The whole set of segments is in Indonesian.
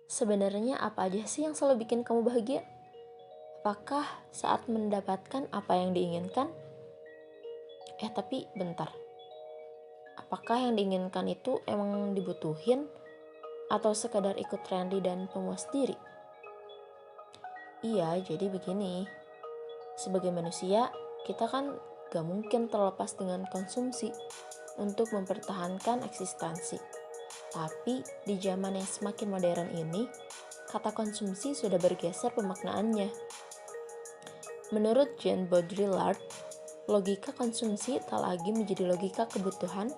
Sebenarnya apa aja sih yang selalu bikin kamu bahagia? Apakah saat mendapatkan apa yang diinginkan? Tapi bentar. Apakah yang diinginkan itu emang dibutuhin atau sekadar ikut trendy dan pemuas diri? Iya, jadi begini. Sebagai manusia, kita kan gak mungkin terlepas dengan konsumsi untuk mempertahankan eksistensi. Tapi di zaman yang semakin modern ini, kata konsumsi sudah bergeser pemaknaannya. Menurut Jean Baudrillard, logika konsumsi tak lagi menjadi logika kebutuhan,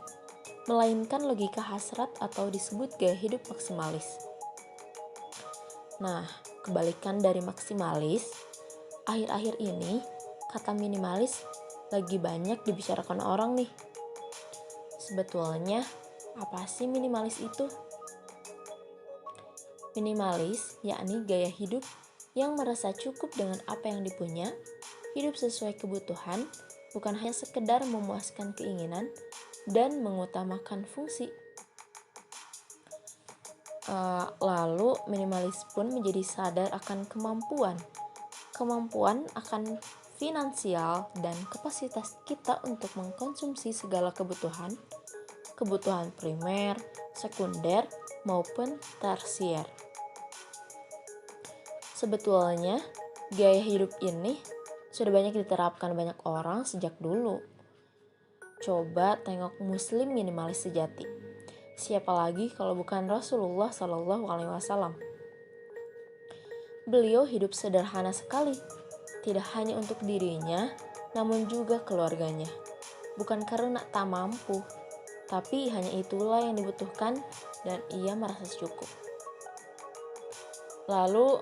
melainkan logika hasrat atau disebut gaya hidup maksimalis. Nah, kebalikan dari maksimalis, akhir-akhir ini kata minimalis lagi banyak dibicarakan orang nih. Sebetulnya, apa sih minimalis itu? Minimalis yakni gaya hidup yang merasa cukup dengan apa yang dipunya, hidup sesuai kebutuhan, bukan hanya sekedar memuaskan keinginan dan mengutamakan fungsi. Lalu minimalis pun menjadi sadar akan kemampuan akan finansial dan kapasitas kita untuk mengkonsumsi segala kebutuhan primer, sekunder, maupun tersier. Sebetulnya, gaya hidup ini sudah banyak diterapkan banyak orang sejak dulu. Coba tengok muslim minimalis sejati. Siapa lagi kalau bukan Rasulullah SAW? Beliau hidup sederhana sekali, tidak hanya untuk dirinya, namun juga keluarganya. Bukan karena tak mampu, tapi hanya itulah yang dibutuhkan dan ia merasa cukup. Lalu,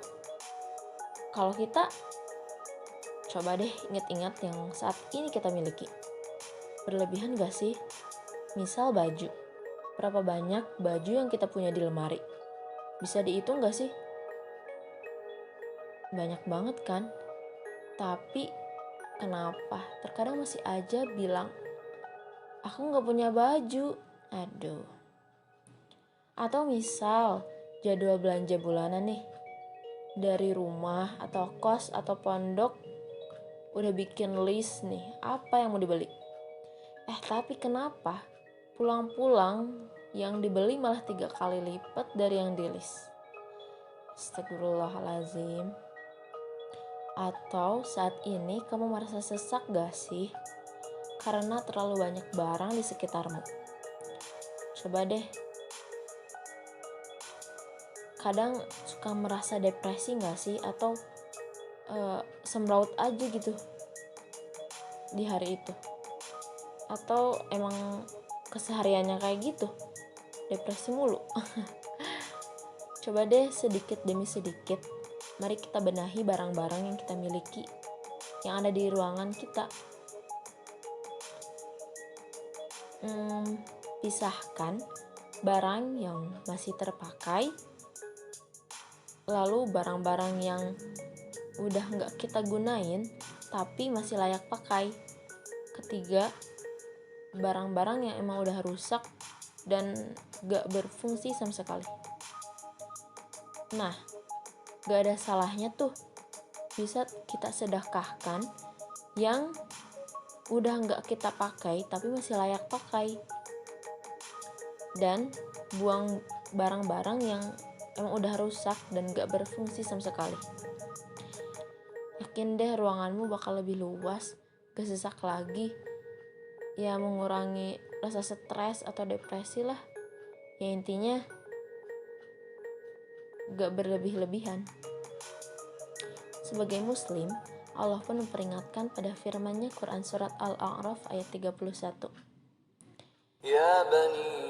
kalau kita coba deh ingat-ingat yang saat ini kita miliki. Berlebihan gak sih? Misal baju. Berapa banyak baju yang kita punya di lemari? Bisa dihitung gak sih? Banyak banget kan? Tapi kenapa terkadang masih aja bilang, aku gak punya baju. Aduh. Atau misal jadwal belanja bulanan nih, dari rumah atau kos atau pondok udah bikin list nih apa yang mau dibeli. Tapi kenapa pulang-pulang yang dibeli malah 3 kali lipat dari yang di list? Astagfirullahaladzim. Atau saat ini kamu merasa sesak gak sih? Karena terlalu banyak barang di sekitarmu. Coba deh. Kadang suka merasa depresi gak sih? Atau semraut aja gitu di hari itu, atau emang kesehariannya kayak gitu, depresi mulu. Coba deh sedikit demi sedikit, mari kita benahi barang-barang yang kita miliki, yang ada di ruangan kita. Pisahkan barang yang masih terpakai, lalu barang-barang yang udah gak kita gunain tapi masih layak pakai. Ketiga, barang-barang yang emang udah rusak dan gak berfungsi sama sekali. Nah, gak ada salahnya tuh bisa kita sedekahkan yang udah gak kita pakai tapi masih layak pakai, dan buang barang-barang yang emang udah rusak dan gak berfungsi sama sekali. Yakin deh ruanganmu bakal lebih luas, gak sesak lagi. Ya mengurangi rasa stres atau depresi lah. Ya intinya gak berlebih-lebihan. Sebagai muslim, Allah pun memperingatkan pada firman-Nya Quran surat Al-A'raf ayat 31. Ya bani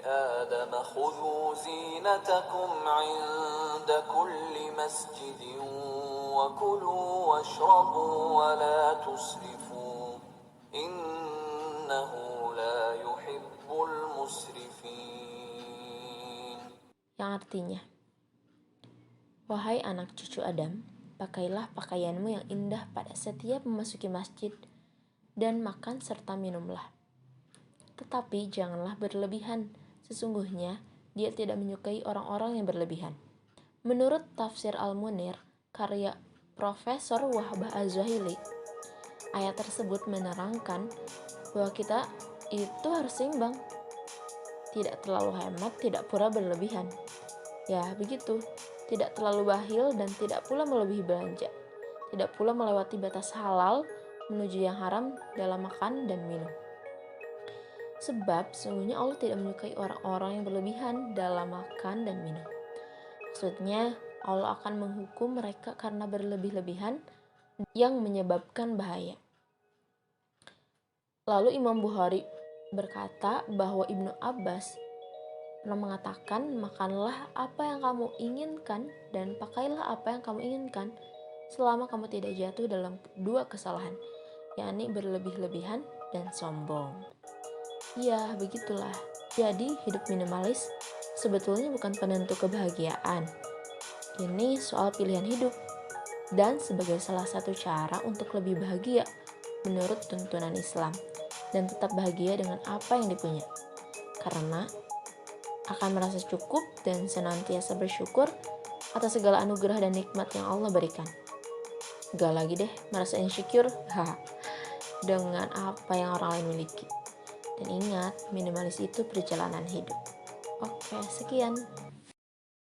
Adam khudhu zinatakum 'inda kulli masjidin wa kulu washrabu wa la tusrifu innahu la yuhibbul musrifin. Yang artinya, wahai anak cucu Adam, pakailah pakaianmu yang indah pada setiap memasuki masjid dan makan serta minumlah. Tetapi janganlah berlebihan, sesungguhnya dia tidak menyukai orang-orang yang berlebihan. Menurut Tafsir Al-Munir, karya Profesor Wahbah Az-Zuhaili, ayat tersebut menerangkan bahwa kita itu harus seimbang, tidak terlalu hemat, tidak pula berlebihan. Ya, begitu. Tidak terlalu bakhil dan tidak pula melebihi belanja. Tidak pula melewati batas halal menuju yang haram dalam makan dan minum. Sebab sesungguhnya Allah tidak menyukai orang-orang yang berlebihan dalam makan dan minum. Maksudnya, Allah akan menghukum mereka karena berlebih-lebihan yang menyebabkan bahaya. Lalu Imam Bukhari berkata bahwa Ibnu Abbas pernah mengatakan, makanlah apa yang kamu inginkan dan pakailah apa yang kamu inginkan selama kamu tidak jatuh dalam dua kesalahan, yakni berlebih-lebihan dan sombong. Ya, begitulah. Jadi, hidup minimalis sebetulnya bukan penentu kebahagiaan. Ini soal pilihan hidup dan sebagai salah satu cara untuk lebih bahagia menurut tuntunan Islam dan tetap bahagia dengan apa yang dipunya. Karena akan merasa cukup dan senantiasa bersyukur atas segala anugerah dan nikmat yang Allah berikan. Gak lagi deh merasa insecure dengan apa yang orang lain miliki. Dan ingat, minimalis itu perjalanan hidup. Oke, sekian.